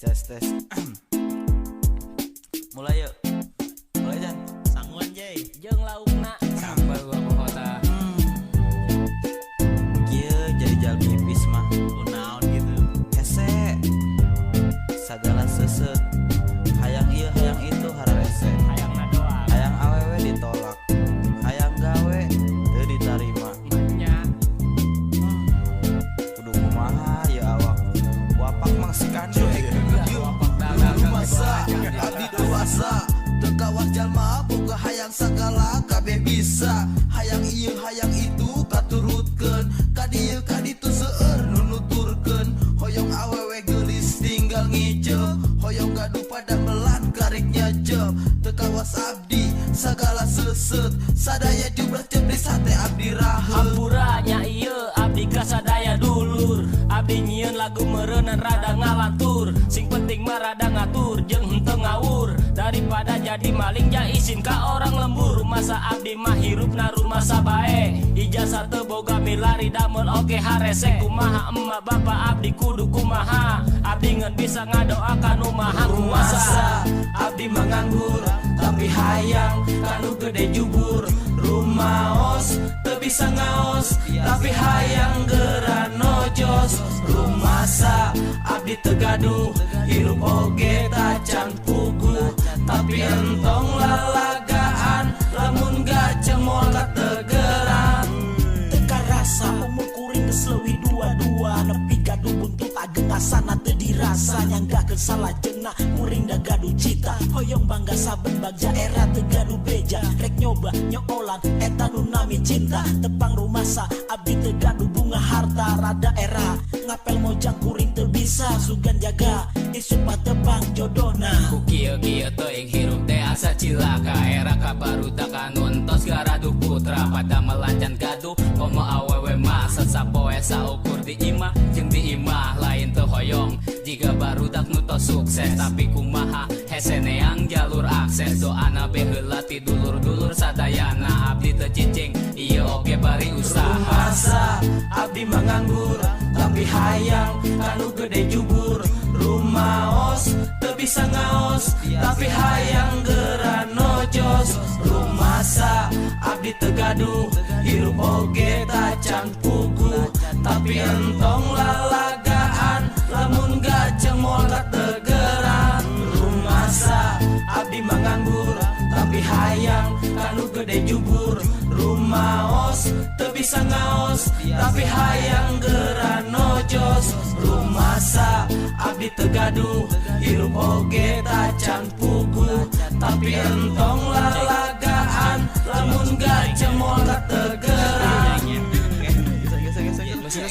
Tes tes. Mulai yuk. Mulai Jan. Sangguan Jay. Jeung laukna Sambal gua pokota. Kieu jadi jalmi pis mah. Kunaon gitu. Hese. Sagala seuseut. Hayang ieu hayang itu hararese. hayangna doang Hayang awewe ditolak. Hayang gawe teu ditarima. nya Kudu kumaha ieu awak. Wapak mang skandal. Masa abdi dewasa terkawah jalma boga hayang sagala kabeh bisa hayang ieu hayang itu katurutkeun ka dieu ka ditu seueur nu nuturkeun hoyong awewe geulis tinggal ngijeu hoyong gaduh pada melan karik nyajeu terkawas abdi sagala seuseut sadaya jumlah cebri sate abdi raheut hampura nya ieu abdi kasadaya dulur abdi nyieun lagu meureunna rada ngalantur sing penting mah rada ngatur jeung henteu ngawur daripada jadi maling ja isin ka orang lembur masa abdi mah hirupna rumasa bae ijazah teu boga milari damel oge harese kumaha emma bapa abdi kudu kumaha abdi ngeun bisa ngadoakan umaha kuasa abdi manganggur tapi hayang kanu gede jubur rumaos teu bisa ngaos tapi hayang geura nojos rumasa abdi teu gaduh hirup oge tacan puguh tapi entong lalagaan lamun gacemol kategeran teka rasa umur kuring geus leuwih dua-dua nepi gaduh buntut ageng asana teu dirasa nyanggakeun salajengna kuring da gaduh cita hoyong bangga saben bagja era teu gaduh beja rek nyoba nyokolan eta nu nami cinta tepang rumasa abdi teu gaduh bunga harta rada era ngapel mojang kuring teu bisa sugan jaga isup tepang jodohna Ku kieu-kieu teuing hirup teh asa cilaka era kabarudak anu entos garaduh putra pada melancan gaduh komo awewe mah sasapoe saukur di imah jeung di imah lain teu hoyong jika barudak nu tos sukses tapi kumaha hese neang jalur akses doana be heula ti dulur-dulur sadayana abdi teu cicing ieu oge bari usaha masa abdi manganggur tapi hayang kanu gede jubur rumaos teu bisa ngaos tapi hayang geura nojos rumasa abdi teu gaduh hirup oge tacan puguh tapi entong lalagaan lamun gacemol kategeran rumasa abdi manganggur tapi hayang kanu gede jubur rumaos teu bisa ngaos tapi hayang geura nojos rumasa abdi teu gaduh hirup oge tacan puguh tapi entong lalagaan lamun gacemol kategeran Cek